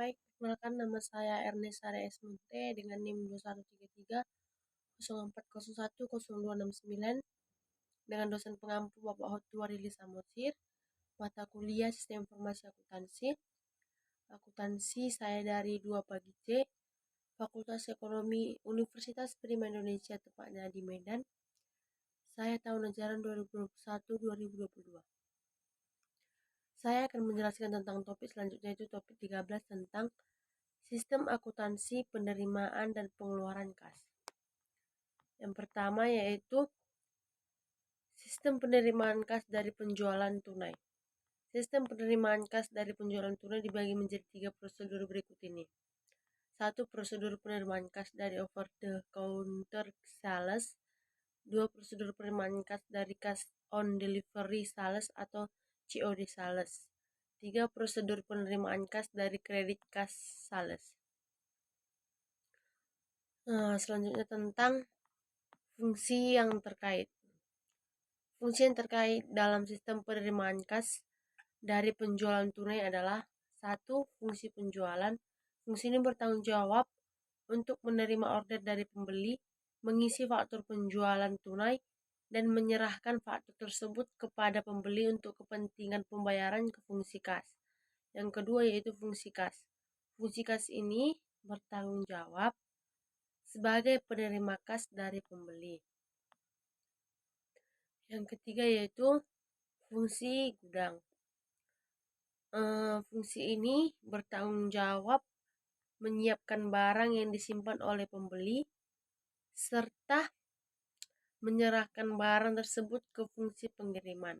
baik. Perkenalkan nama saya Ernest Sare Esmunte dengan NIM 2133 04010269 dengan dosen pengampu Bapak Hotu Warili Samosir, mata kuliah Sistem Informasi Akuntansi. Akuntansi saya dari 2 Pagi C, Fakultas Ekonomi Universitas Prima Indonesia, tepatnya di Medan. Saya tahun ajaran 2021-2022. Saya akan menjelaskan tentang topik selanjutnya, yaitu topik 13 tentang sistem akuntansi penerimaan dan pengeluaran kas. Yang pertama yaitu sistem penerimaan kas dari penjualan tunai. Sistem penerimaan kas dari penjualan tunai dibagi menjadi 3 prosedur berikut ini. 1. Prosedur penerimaan kas dari over the counter sales. 2. Prosedur penerimaan kas dari cash on delivery sales atau COD sales. 3. Prosedur penerimaan kas dari credit cash sales. Selanjutnya tentang fungsi yang terkait. Fungsi yang terkait dalam sistem penerimaan kas dari penjualan tunai adalah 1. Fungsi penjualan. Fungsi ini bertanggung jawab untuk menerima order dari pembeli, mengisi faktur penjualan tunai, dan menyerahkan faktur tersebut kepada pembeli untuk kepentingan pembayaran ke fungsi kas. Yang kedua yaitu fungsi kas. Fungsi kas ini bertanggung jawab sebagai penerima kas dari pembeli. Yang ketiga yaitu fungsi gudang. Fungsi ini bertanggung jawab menyiapkan barang yang disimpan oleh pembeli serta menyerahkan barang tersebut ke fungsi pengiriman.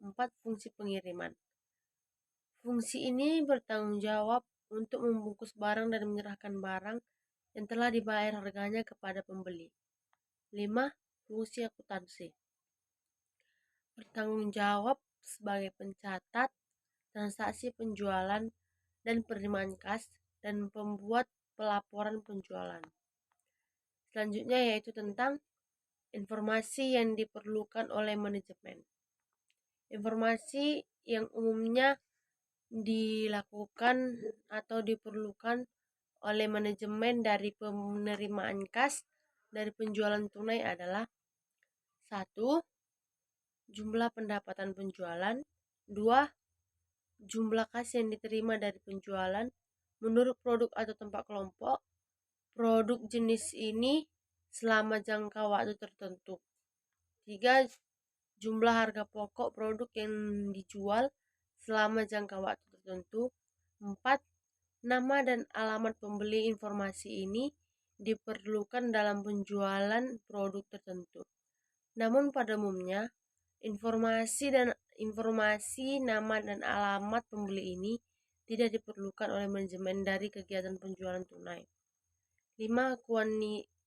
4. Fungsi pengiriman. Fungsi ini bertanggung jawab untuk membungkus barang dan menyerahkan barang yang telah dibayar harganya kepada pembeli. 5. Fungsi akuntansi. Bertanggung jawab sebagai pencatat transaksi penjualan dan penerimaan kas dan pembuat pelaporan penjualan. Selanjutnya yaitu tentang informasi yang diperlukan oleh manajemen. Informasi yang umumnya dilakukan atau diperlukan oleh manajemen dari penerimaan kas dari penjualan tunai adalah 1. Jumlah pendapatan penjualan. 2. Jumlah kas yang diterima dari penjualan menurut produk atau tempat kelompok. Produk jenis ini selama jangka waktu tertentu. 3. Jumlah harga pokok produk yang dijual selama jangka waktu tertentu. 4. Nama dan alamat pembeli. Informasi ini diperlukan dalam penjualan produk tertentu. Namun pada umumnya informasi nama dan alamat pembeli ini tidak diperlukan oleh manajemen dari kegiatan penjualan tunai. 5.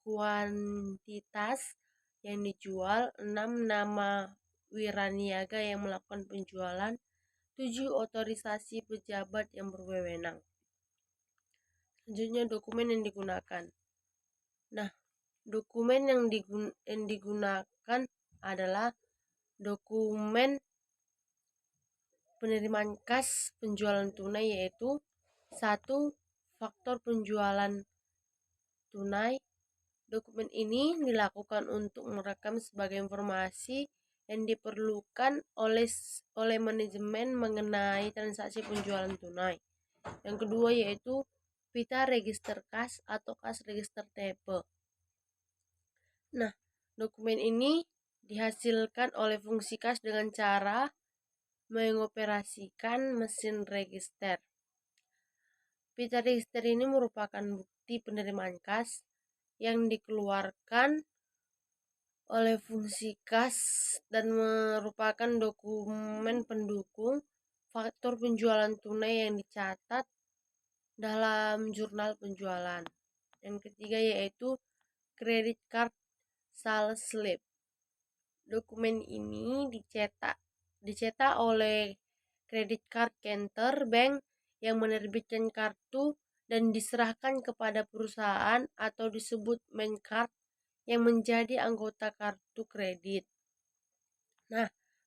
Kuantitas yang dijual. 6. Nama wiraniaga yang melakukan penjualan. 7. Otorisasi pejabat yang berwenang. Selanjutnya dokumen yang digunakan. Dokumen yang digunakan adalah dokumen penerimaan kas penjualan tunai yaitu 1. Faktor penjualan tunai. Dokumen ini dilakukan untuk merekam sebagai informasi yang diperlukan oleh manajemen mengenai transaksi penjualan tunai. Yang kedua yaitu pita register kas atau kas register table. Dokumen ini dihasilkan oleh fungsi kas dengan cara mengoperasikan mesin register. Pita register ini merupakan bukti penerimaan kas yang dikeluarkan oleh fungsi kas dan merupakan dokumen pendukung faktur penjualan tunai yang dicatat dalam jurnal penjualan. Yang ketiga yaitu credit card sales slip. Dokumen ini dicetak oleh credit card counter bank yang menerbitkan kartu dan diserahkan kepada perusahaan atau disebut main card yang menjadi anggota kartu kredit.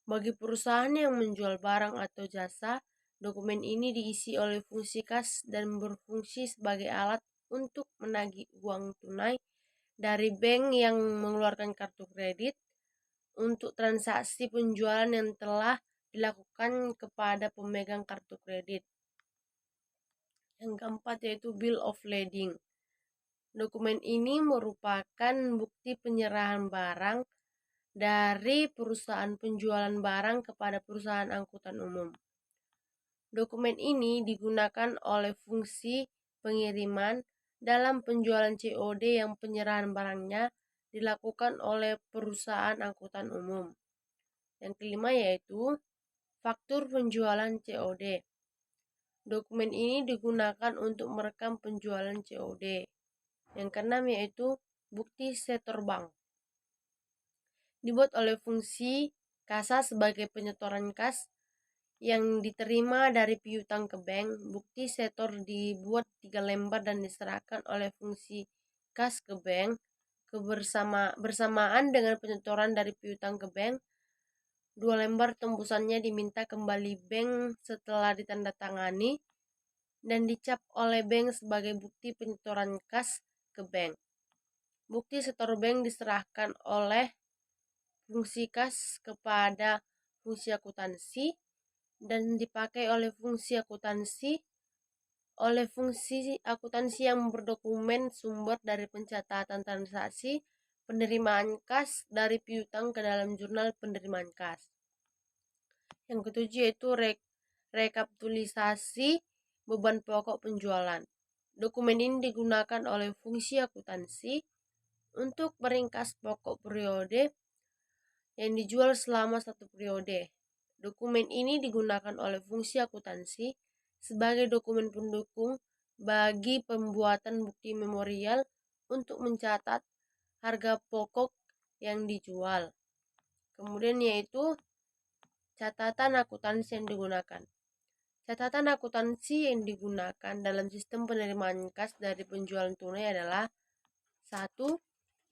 Bagi perusahaan yang menjual barang atau jasa Dokumen ini diisi oleh fungsi kas dan berfungsi sebagai alat untuk menagih uang tunai dari bank yang mengeluarkan kartu kredit untuk transaksi penjualan yang telah dilakukan kepada pemegang kartu kredit. Yang keempat yaitu Bill of Lading. Dokumen ini merupakan bukti penyerahan barang dari perusahaan penjualan barang kepada perusahaan angkutan umum. Dokumen ini digunakan oleh fungsi pengiriman dalam penjualan COD yang penyerahan barangnya dilakukan oleh perusahaan angkutan umum. Yang kelima yaitu faktur penjualan COD. Dokumen ini digunakan untuk merekam penjualan COD. Yang keenam yaitu bukti setor bank. Dibuat oleh fungsi kasa sebagai penyetoran kas yang diterima dari piutang ke bank. Bukti setor dibuat 3 lembar dan diserahkan oleh fungsi kas ke bank bersamaan dengan penyetoran dari piutang ke bank. 2 lembar tembusannya diminta kembali bank setelah ditandatangani dan dicap oleh bank sebagai bukti penyetoran kas ke bank. Bukti setor bank diserahkan oleh fungsi kas kepada fungsi akuntansi dan dipakai oleh fungsi akuntansi yang berdokumen sumber dari pencatatan transaksi penerimaan kas dari piutang ke dalam jurnal penerimaan kas. Yang ketujuh yaitu rekapitulasi beban pokok penjualan. Dokumen ini digunakan oleh fungsi akuntansi untuk meringkas pokok periode yang dijual selama 1 periode. Dokumen ini digunakan oleh fungsi akuntansi sebagai dokumen pendukung bagi pembuatan bukti memorial untuk mencatat harga pokok yang dijual. Kemudian yaitu catatan akuntansi yang digunakan. Catatan akuntansi yang digunakan dalam sistem penerimaan kas dari penjualan tunai adalah 1.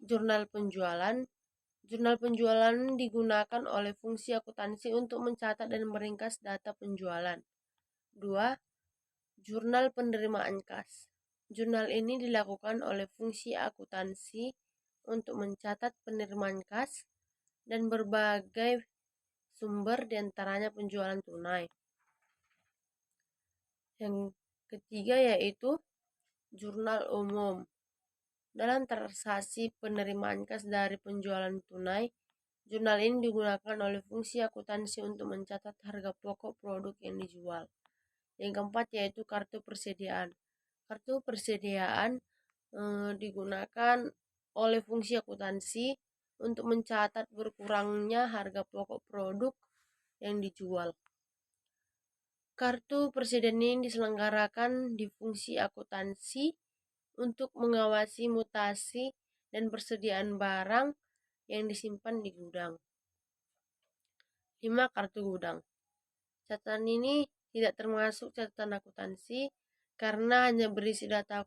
Jurnal penjualan. Jurnal penjualan digunakan oleh fungsi akuntansi untuk mencatat dan meringkas data penjualan. 2. Jurnal penerimaan kas. Jurnal ini dilakukan oleh fungsi akuntansi untuk mencatat penerimaan kas dan berbagai sumber diantaranya penjualan tunai. Yang ketiga yaitu jurnal umum. Dalam transaksi penerimaan kas dari penjualan tunai, jurnal ini digunakan oleh fungsi akuntansi untuk mencatat harga pokok produk yang dijual. Yang keempat yaitu kartu persediaan. Kartu persediaan digunakan oleh fungsi akuntansi untuk mencatat berkurangnya harga pokok produk yang dijual. Kartu persediaan ini diselenggarakan di fungsi akuntansi untuk mengawasi mutasi dan persediaan barang yang disimpan di gudang. 5. Kartu gudang. Catatan ini tidak termasuk catatan akuntansi karena hanya berisi data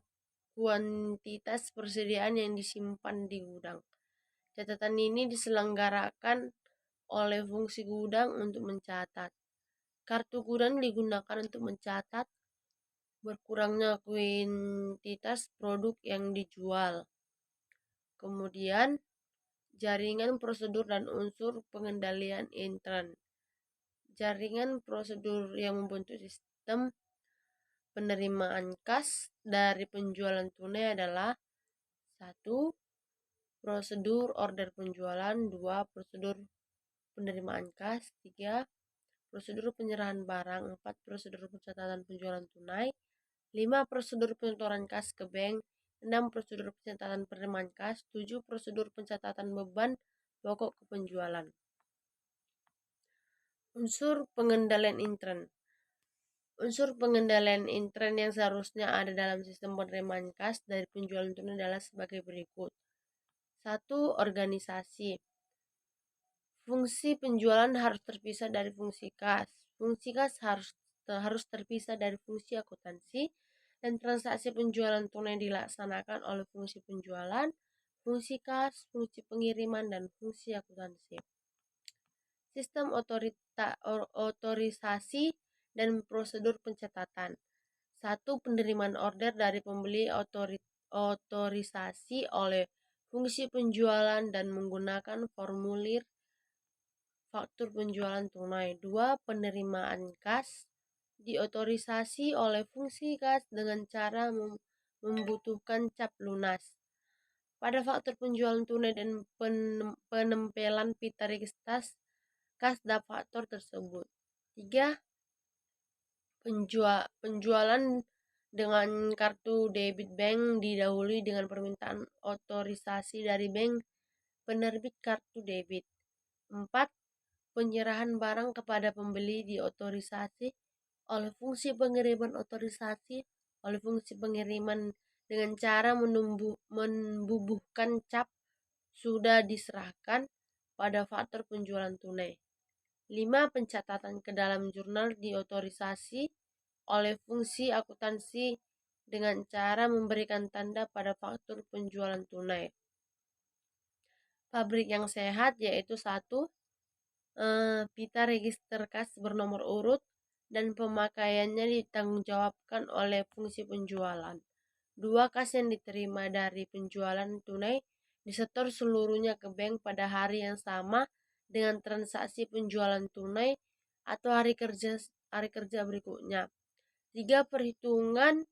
kuantitas persediaan yang disimpan di gudang. Catatan ini diselenggarakan oleh fungsi gudang untuk mencatat. Kartu gudang digunakan untuk mencatat berkurangnya kuantitas produk yang dijual. Kemudian jaringan prosedur dan unsur pengendalian intern. Jaringan prosedur yang membentuk sistem penerimaan kas dari penjualan tunai adalah 1. Prosedur order penjualan. 2. Prosedur penerimaan kas. 3. Prosedur penyerahan barang. 4. Prosedur pencatatan penjualan tunai. 5. Prosedur penyetoran kas ke bank. 6. Prosedur pencatatan penerimaan kas. 7. Prosedur pencatatan beban pokok ke penjualan. Unsur pengendalian intern. Unsur pengendalian intern yang seharusnya ada dalam sistem penerimaan kas dari penjualan tunai adalah sebagai berikut. 1. Organisasi. Fungsi penjualan harus terpisah dari fungsi kas. Fungsi kas harus terpisah dari fungsi akuntansi dan transaksi penjualan tunai dilaksanakan oleh fungsi penjualan, fungsi kas, fungsi pengiriman, dan fungsi akuntansi. Sistem otorisasi dan prosedur pencatatan. 1. Penerimaan order dari pembeli otorisasi oleh fungsi penjualan dan menggunakan formulir faktur penjualan tunai. 2. Penerimaan kas diotorisasi oleh fungsi kas dengan cara membutuhkan cap lunas. Pada faktur penjualan tunai dan penempelan pita registrasi kas dan faktur tersebut. 3. Penjualan dengan kartu debit bank didahului dengan permintaan otorisasi dari bank penerbit kartu debit. 4. Penyerahan barang kepada pembeli diotorisasi oleh fungsi pengiriman otorisasi oleh fungsi pengiriman dengan cara membubuhkan cap sudah diserahkan pada faktur penjualan tunai. 5. Pencatatan ke dalam jurnal diotorisasi oleh fungsi akuntansi dengan cara memberikan tanda pada faktur penjualan tunai. Pabrik yang sehat yaitu 1. Pita register kas bernomor urut dan pemakaiannya ditanggungjawabkan oleh fungsi penjualan. 2. Kas yang diterima dari penjualan tunai disetor seluruhnya ke bank pada hari yang sama dengan transaksi penjualan tunai atau hari kerja berikutnya. 3. Perhitungan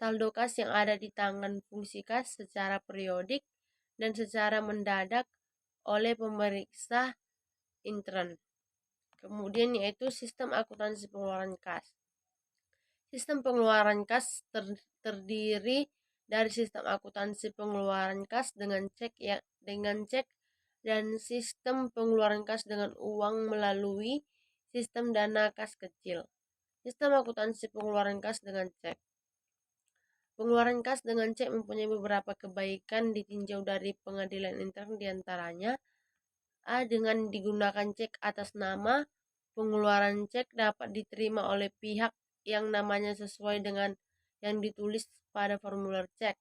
saldo kas yang ada di tangan fungsi kas secara periodik dan secara mendadak oleh pemeriksa intern. Kemudian yaitu sistem akuntansi pengeluaran kas. Sistem pengeluaran kas terdiri dari sistem akuntansi pengeluaran kas dengan cek dan sistem pengeluaran kas dengan uang melalui sistem dana kas kecil. Sistem akuntansi pengeluaran kas dengan cek. Pengeluaran kas dengan cek mempunyai beberapa kebaikan ditinjau dari pengadilan intern diantaranya. A. Dengan digunakan cek atas nama, pengeluaran cek dapat diterima oleh pihak yang namanya sesuai dengan yang ditulis pada formulir cek.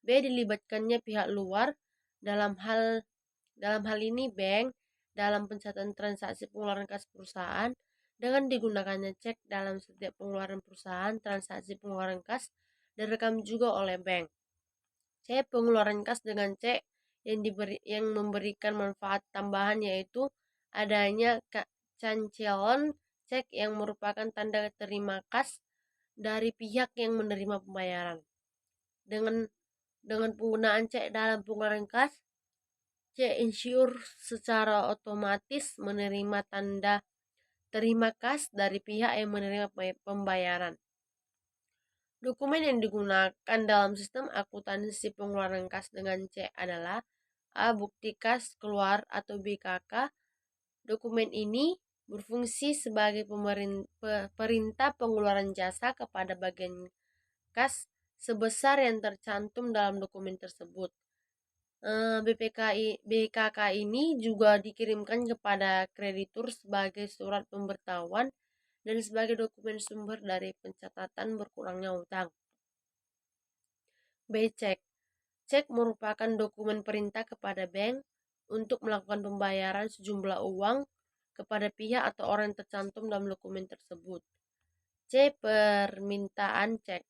B. Dilibatkannya pihak luar, dalam hal ini bank, dalam pencatatan transaksi pengeluaran kas perusahaan. Dengan digunakannya cek dalam setiap pengeluaran perusahaan, transaksi pengeluaran kas direkam juga oleh bank. C. Pengeluaran kas dengan cek yang memberikan manfaat tambahan yaitu adanya cancelan cek yang merupakan tanda terima kas dari pihak yang menerima pembayaran. Dengan penggunaan cek dalam pengeluaran kas, C insure secara otomatis menerima tanda terima kas dari pihak yang menerima pembayaran. Dokumen yang digunakan dalam sistem akuntansi pengeluaran kas dengan C adalah A. Bukti kas keluar atau BKK. Dokumen ini berfungsi sebagai perintah pengeluaran jasa kepada bagian kas sebesar yang tercantum dalam dokumen tersebut. BKK ini juga dikirimkan kepada kreditur sebagai surat pemberitahuan dan sebagai dokumen sumber dari pencatatan berkurangnya utang. B. Cek. Cek merupakan dokumen perintah kepada bank untuk melakukan pembayaran sejumlah uang kepada pihak atau orang yang tercantum dalam dokumen tersebut. C. Permintaan cek.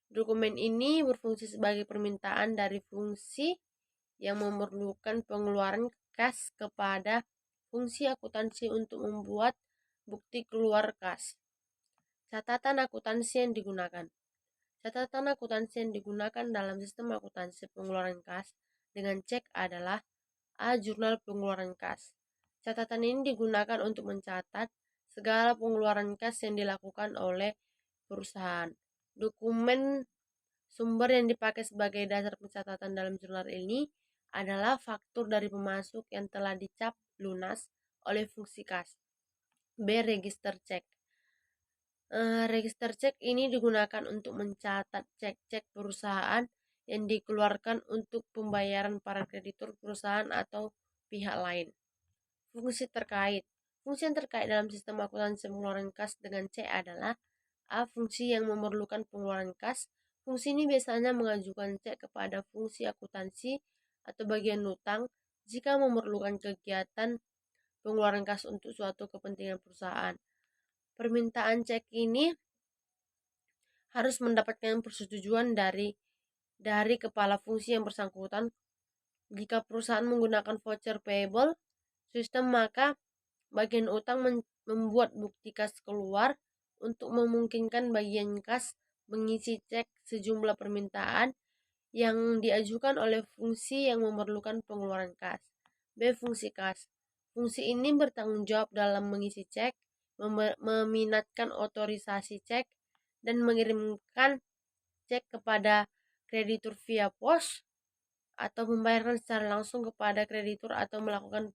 Dokumen ini berfungsi sebagai permintaan dari fungsi yang memerlukan pengeluaran kas kepada fungsi akuntansi untuk membuat bukti keluar kas. Catatan akuntansi yang digunakan. Catatan akuntansi yang digunakan dalam sistem akuntansi pengeluaran kas dengan cek adalah A. Jurnal pengeluaran kas. Catatan ini digunakan untuk mencatat segala pengeluaran kas yang dilakukan oleh perusahaan. Dokumen sumber yang dipakai sebagai dasar pencatatan dalam jurnal ini adalah faktur dari pemasok yang telah dicap lunas oleh fungsi kas. B. Register cek. Register cek ini digunakan untuk mencatat cek-cek perusahaan yang dikeluarkan untuk pembayaran para kreditur perusahaan atau pihak lain. Fungsi terkait. Fungsi yang terkait dalam sistem akuntansi pengeluaran kas dengan C adalah A. Fungsi yang memerlukan pengeluaran kas. Fungsi ini biasanya mengajukan cek kepada fungsi akuntansi atau bagian utang jika memerlukan kegiatan pengeluaran kas untuk suatu kepentingan perusahaan. permintaan cek ini harus mendapatkan persetujuan dari kepala fungsi yang bersangkutan. Jika perusahaan menggunakan voucher payable system, maka bagian utang membuat bukti kas keluar untuk memungkinkan bagian kas mengisi cek sejumlah permintaan yang diajukan oleh fungsi yang memerlukan pengeluaran kas. B. Fungsi kas. Fungsi ini bertanggung jawab dalam mengisi cek, meminatkan otorisasi cek, dan mengirimkan cek kepada kreditur via pos, atau membayarkan secara langsung kepada kreditur, atau melakukan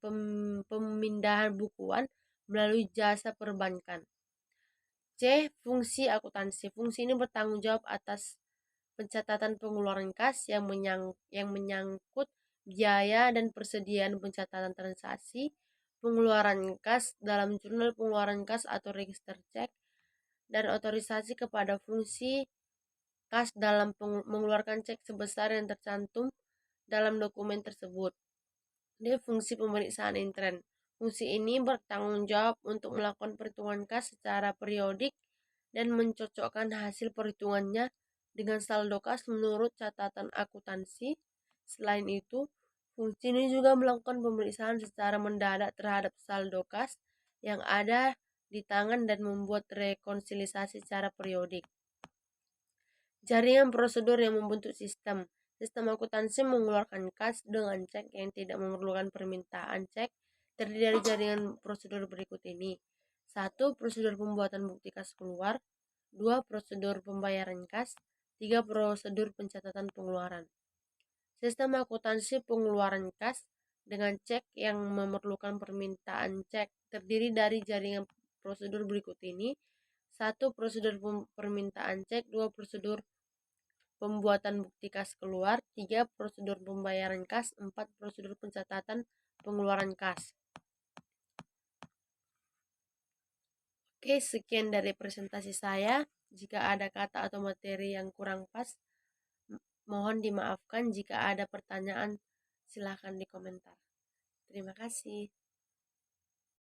pemindahan bukuan melalui jasa perbankan. C. Fungsi akuntansi. Fungsi ini bertanggung jawab atas pencatatan pengeluaran kas yang menyangkut biaya dan persediaan pencatatan transaksi, pengeluaran kas dalam jurnal pengeluaran kas atau register cek, dan otorisasi kepada fungsi kas dalam mengeluarkan cek sebesar yang tercantum dalam dokumen tersebut. D. Fungsi pemeriksaan intern. Fungsi ini bertanggung jawab untuk melakukan perhitungan kas secara periodik dan mencocokkan hasil perhitungannya dengan saldo kas menurut catatan akuntansi. Selain itu, fungsi ini juga melakukan pemeriksaan secara mendadak terhadap saldo kas yang ada di tangan dan membuat rekonsiliasi secara periodik. Jaringan prosedur yang membentuk sistem. Sistem akuntansi mengeluarkan kas dengan cek yang tidak memerlukan permintaan cek terdiri dari jaringan prosedur berikut ini. 1. Prosedur pembuatan bukti kas keluar. 2. Prosedur pembayaran kas. 3. Prosedur pencatatan pengeluaran. Sistem akuntansi pengeluaran kas dengan cek yang memerlukan permintaan cek terdiri dari jaringan prosedur berikut ini. 1. Prosedur permintaan cek. 2. Prosedur pembuatan bukti kas keluar. 3. Prosedur pembayaran kas. 4. Prosedur pencatatan pengeluaran kas. Oke, sekian dari presentasi saya. Jika ada kata atau materi yang kurang pas, mohon dimaafkan. Jika ada pertanyaan, silahkan di komentar. Terima kasih.